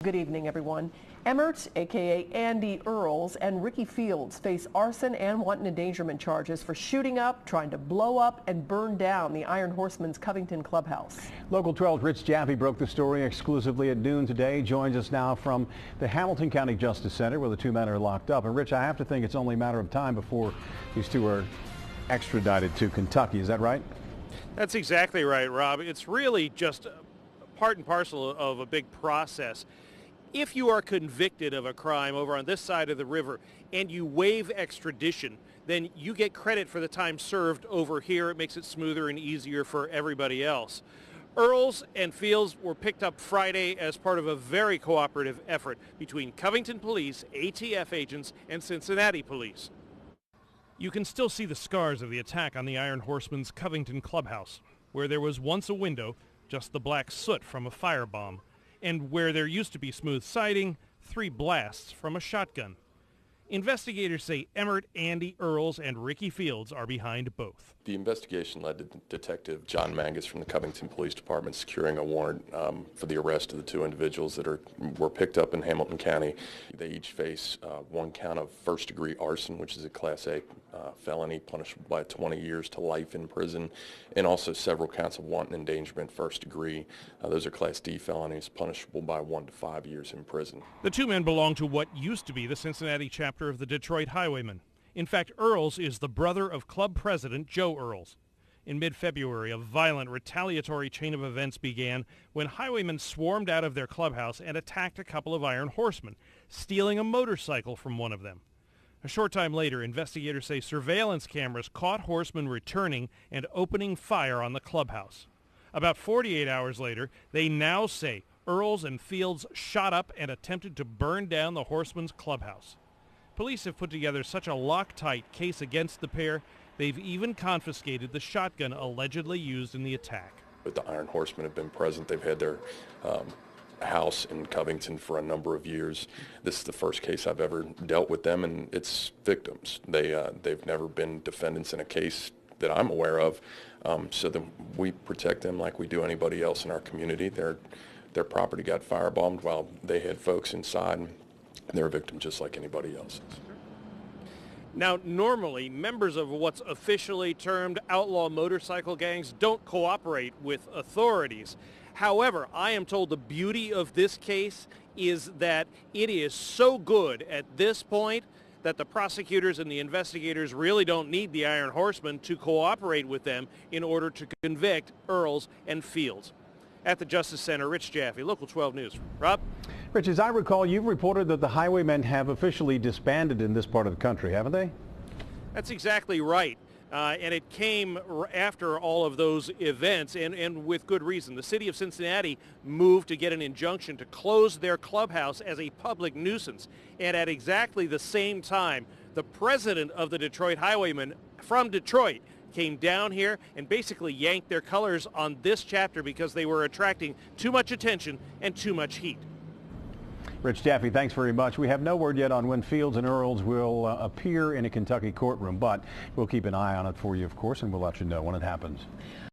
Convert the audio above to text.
Good evening, everyone. Emmert, a.k.a. Andy Earls, and Ricky Fields face arson and wanton endangerment charges for shooting up, trying to blow up, and burn down the Iron Horsemen's Covington Clubhouse. Local 12's Rich Jaffe broke the story exclusively at noon today. Joins us now from the Hamilton County Justice Center, where the two men are locked up. And Rich, I have to think it's only a matter of time before these two are extradited to Kentucky. Is that right? That's exactly right, Rob. It's really just part and parcel of a big process. If you are convicted of a crime over on this side of the river and you waive extradition, then you get credit for the time served over here. It makes it smoother and easier for everybody else. Earls and Fields were picked up Friday as part of a very cooperative effort between Covington Police, ATF agents, and Cincinnati Police. You can still see the scars of the attack on the Iron Horsemen's Covington Clubhouse, where there was once a window, just the black soot from a firebomb, and where there used to be smooth siding, 3 blasts from a shotgun. Investigators say Emmert, Andy Earls, and Ricky Fields are behind both. The investigation led to Detective John Mangus from the Covington Police Department securing a warrant for the arrest of the 2 individuals that were picked up in Hamilton County. They each face 1 count of first-degree arson, which is a Class A felony punishable by 20 years to life in prison, and also several counts of wanton endangerment, first degree. Those are Class D felonies, punishable by 1 to 5 years in prison. The 2 men belong to what used to be the Cincinnati chapter of the Detroit Highwaymen. In fact, Earls is the brother of club president Joe Earls. In mid-February, a violent retaliatory chain of events began when highwaymen swarmed out of their clubhouse and attacked a couple of Iron Horsemen, stealing a motorcycle from one of them. A short time later, investigators say surveillance cameras caught horsemen returning and opening fire on the clubhouse. About 48 hours later, they now say Earls and Fields shot up and attempted to burn down the horsemen's clubhouse. Police have put together such a Loctite case against the pair, they've even confiscated the shotgun allegedly used in the attack. But the Iron Horsemen have been present. They've had their house in Covington for a number of years. This is the first case I've ever dealt with them, and it's victims. They've never been defendants in a case that I'm aware of, so then we protect them like we do anybody else in our community. Their property got firebombed while they had folks inside, and they're a victim just like anybody else is. Now, normally, members of what's officially termed outlaw motorcycle gangs don't cooperate with authorities. However, I am told the beauty of this case is that it is so good at this point that the prosecutors and the investigators really don't need the Iron Horsemen to cooperate with them in order to convict Earls and Fields. At the Justice Center, Rich Jaffe, Local 12 News. Rob? Rich, as I recall, you've reported that the highwaymen have officially disbanded in this part of the country, haven't they? That's exactly right. And it came after all of those events, and with good reason. The city of Cincinnati moved to get an injunction to close their clubhouse as a public nuisance. And at exactly the same time, the president of the Detroit Highwaymen from Detroit came down here and basically yanked their colors on this chapter because they were attracting too much attention and too much heat. Rich Jaffe, thanks very much. We have no word yet on when Fields and Earls will appear in a Kentucky courtroom, but we'll keep an eye on it for you, of course, and we'll let you know when it happens.